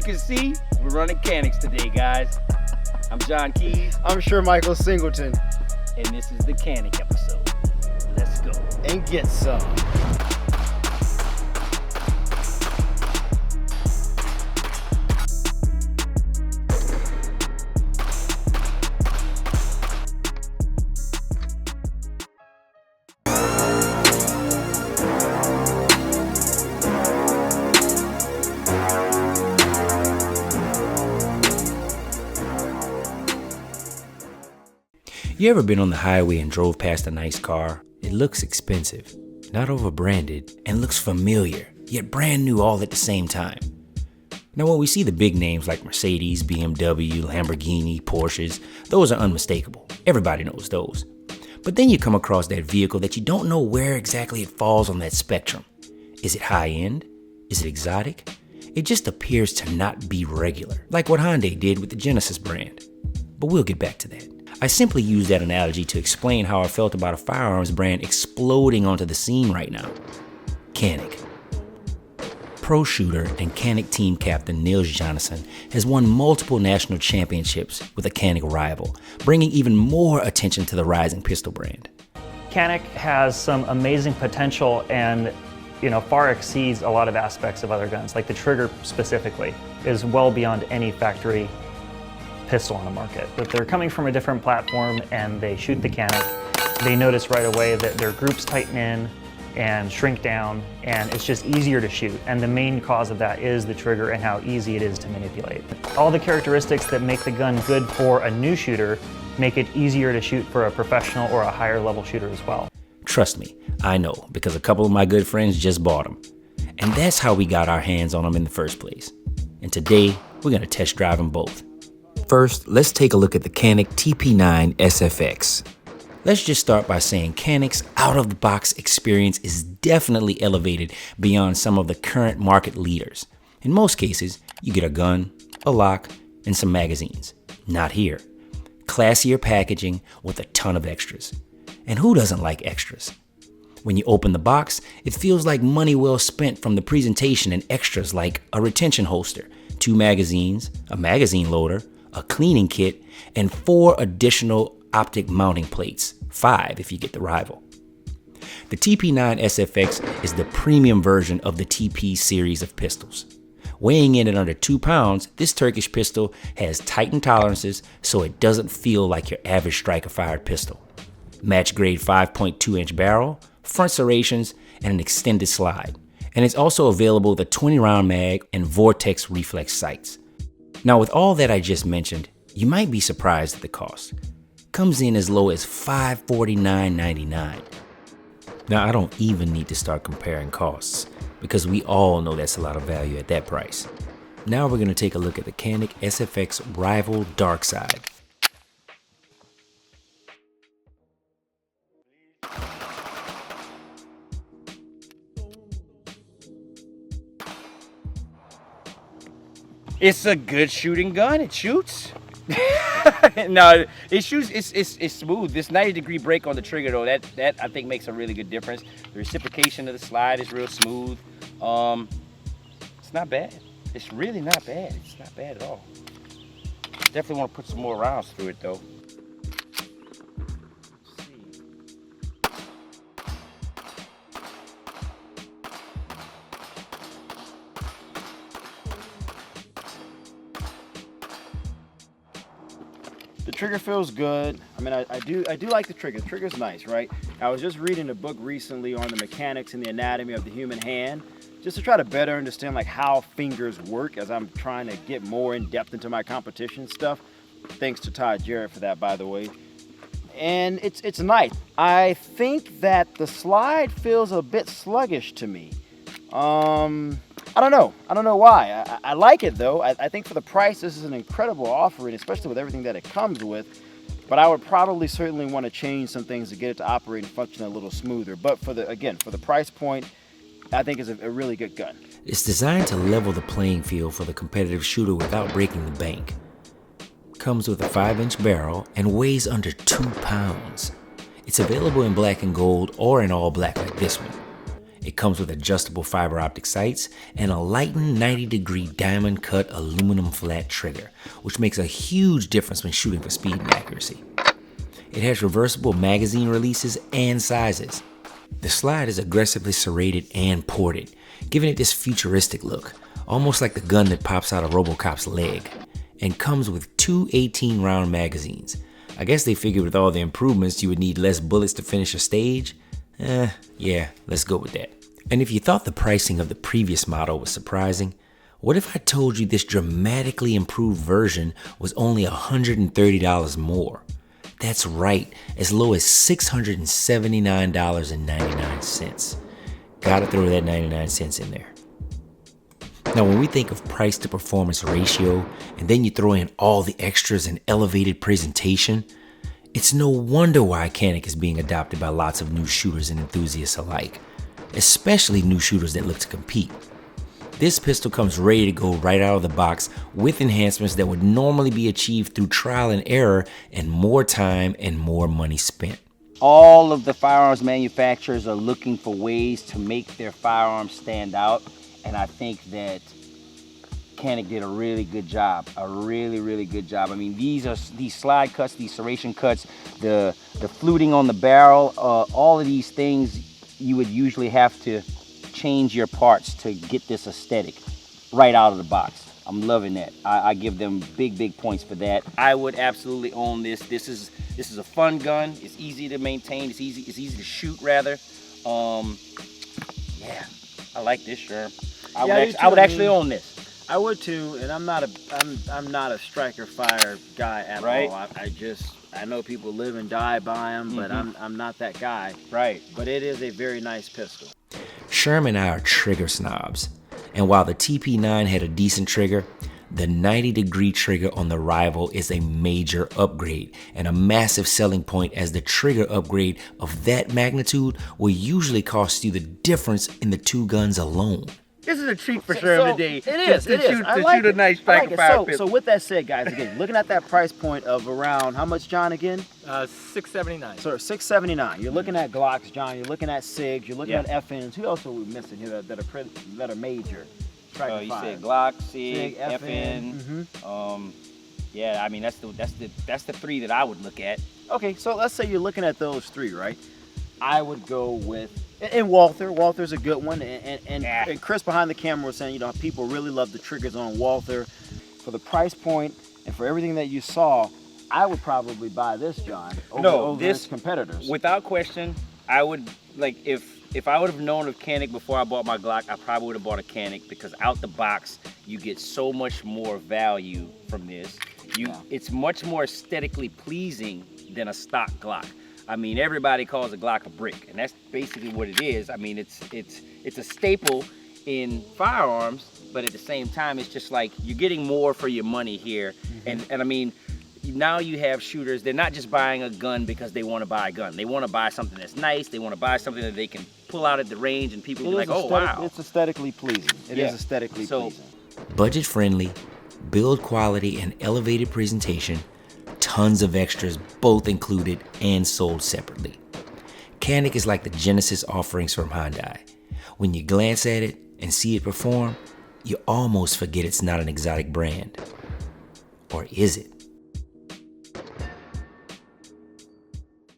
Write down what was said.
can see, we're running Caniks today, guys. I'm John Keys. I'm sure Michael Singleton. And this is the Canik episode. Let's go. And get some. You ever been on the highway and drove past a nice car? It looks expensive, not over-branded, and looks familiar, yet brand new all at the same time. Now when we see the big names like Mercedes, BMW, Lamborghini, Porsches, those are unmistakable. Everybody knows those. But then you come across that vehicle that you don't know where exactly it falls on that spectrum. Is it high-end? Is it exotic? It just appears to not be regular, like what Hyundai did with the Genesis brand. But we'll get back to that. I simply use that analogy to explain how I felt about a firearms brand exploding onto the scene right now. Canik. Pro shooter and Canik team captain Niels Jonassen has won multiple national championships with a Canik rival, bringing even more attention to the rising pistol brand. Canik has some amazing potential and far exceeds a lot of aspects of other guns, like the trigger specifically is well beyond any factory pistol on the market. But they're coming from a different platform and they shoot the Canik. They notice right away that their groups tighten in and shrink down, and it's just easier to shoot. And the main cause of that is the trigger and how easy it is to manipulate. All the characteristics that make the gun good for a new shooter make it easier to shoot for a professional or a higher level shooter as well. Trust me, I know, because a couple of my good friends just bought them. And that's how we got our hands on them in the first place. And today, we're gonna test drive them both. First, let's take a look at the Canik TP9 SFX. Let's just start by saying Canik's out-of-the-box experience is definitely elevated beyond some of the current market leaders. In most cases, you get a gun, a lock, and some magazines. Not here. Classier packaging with a ton of extras. And who doesn't like extras? When you open the box, it feels like money well spent from the presentation and extras like a retention holster, 2 magazines, a magazine loader, a cleaning kit, and 4 additional OPTIC mounting plates, 5 if you get the rival. The TP9 SFX is the premium version of the TP series of pistols. Weighing in at under 2 pounds, this Turkish pistol has tightened tolerances so it doesn't feel like your average striker-fired pistol. Match grade 5.2-inch barrel, front serrations, and an extended slide. And it's also available with a 20-round mag and VORTEX reflex sights. Now with all that I just mentioned, you might be surprised at the cost. Comes in as low as $549.99. Now I don't even need to start comparing costs, because we all know that's a lot of value at that price. Now we're going to take a look at the Canik SFX rival Dark Side. It's a good shooting gun. It shoots. No, it shoots. It's smooth. This 90-degree break on the trigger, though, that I think makes a really good difference. The reciprocation of the slide is real smooth. It's not bad. It's really not bad. It's not bad at all. Definitely want to put some more rounds through it, though. The trigger feels good. I mean, I do like the trigger. The trigger's nice, right? I was just reading a book recently on the mechanics and the anatomy of the human hand, just to try to better understand like how fingers work as I'm trying to get more in depth into my competition stuff. Thanks to Todd Jarrett for that, by the way. And it's nice. I think that the slide feels a bit sluggish to me. I don't know why. I like it though. I think for the price, this is an incredible offering, especially with everything that it comes with. But I would probably certainly want to change some things to get it to operate and function a little smoother. But for the price point, I think it's a really good gun. It's designed to level the playing field for the competitive shooter without breaking the bank. Comes with a 5-inch barrel and weighs under 2 pounds. It's available in black and gold or in all black like this one. It comes with adjustable fiber optic sights and a lightened 90-degree diamond cut aluminum flat trigger, which makes a huge difference when shooting for speed and accuracy. It has reversible magazine releases and sizes. The slide is aggressively serrated and ported, giving it this futuristic look, almost like the gun that pops out of RoboCop's leg, and comes with two 18-round magazines. I guess they figured with all the improvements you would need less bullets to finish a stage. Yeah, let's go with that. And if you thought the pricing of the previous model was surprising, what if I told you this dramatically improved version was only $130 more? That's right, as low as $679.99. Gotta throw that 99 cents in there. Now, when we think of price to performance ratio, and then you throw in all the extras and elevated presentation, it's no wonder why Canik is being adopted by lots of new shooters and enthusiasts alike, especially new shooters that look to compete. This pistol comes ready to go right out of the box with enhancements that would normally be achieved through trial and error and more time and more money spent. All of the firearms manufacturers are looking for ways to make their firearms stand out, and I think that Canik did a really good job, a really good job. I mean, these slide cuts, these serration cuts, the fluting on the barrel, all of these things you would usually have to change your parts to get this aesthetic right out of the box. I'm loving that. I give them big points for that. I would absolutely own this. This is a fun gun. It's easy to maintain. It's easy to shoot rather. Yeah, I like this, sure. I would actually own this. I would too, and I'm not a striker fire guy at all. I know people live and die by them, but I'm not that guy. Right. But it is a very nice pistol. Sherm and I are trigger snobs, and while the TP9 had a decent trigger, the 90-degree trigger on the Rival is a major upgrade and a massive selling point, as the trigger upgrade of that magnitude will usually cost you the difference in the two guns alone. This is a treat for Sherm today. It is. To shoot a nice striker fire pistol. So with that said, guys, again, looking at that price point of around how much, John? Again, $679. So $679. You're looking at Glocks, John. You're looking at SIGs. You're looking at FNs. Who else are we missing here that are major? You said Glock, SIG, FN. Yeah, I mean that's the three that I would look at. Okay, so let's say you're looking at those three, right? I would go with and Walther. Walther's a good one, and Chris behind the camera was saying, people really love the triggers on Walther. For the price point and for everything that you saw, I would probably buy this, John, over its competitors. Without question, I would if I would have known of Canik before I bought my Glock, I probably would have bought a Canik, because out the box you get so much more value from this. It's much more aesthetically pleasing than a stock Glock. I mean, everybody calls a Glock a brick, and that's basically what it is. I mean, it's a staple in firearms, but at the same time, it's just like you're getting more for your money here. And I mean, now you have shooters, they're not just buying a gun because they want to buy a gun. They want to buy something that's nice. They want to buy something that they can pull out at the range and people be like, oh, wow. It's aesthetically pleasing. It is aesthetically pleasing. Budget friendly, build quality, and elevated presentation. Tons of extras, both included and sold separately. Canik is like the Genesis offerings from Hyundai. When you glance at it and see it perform, you almost forget it's not an exotic brand. Or is it?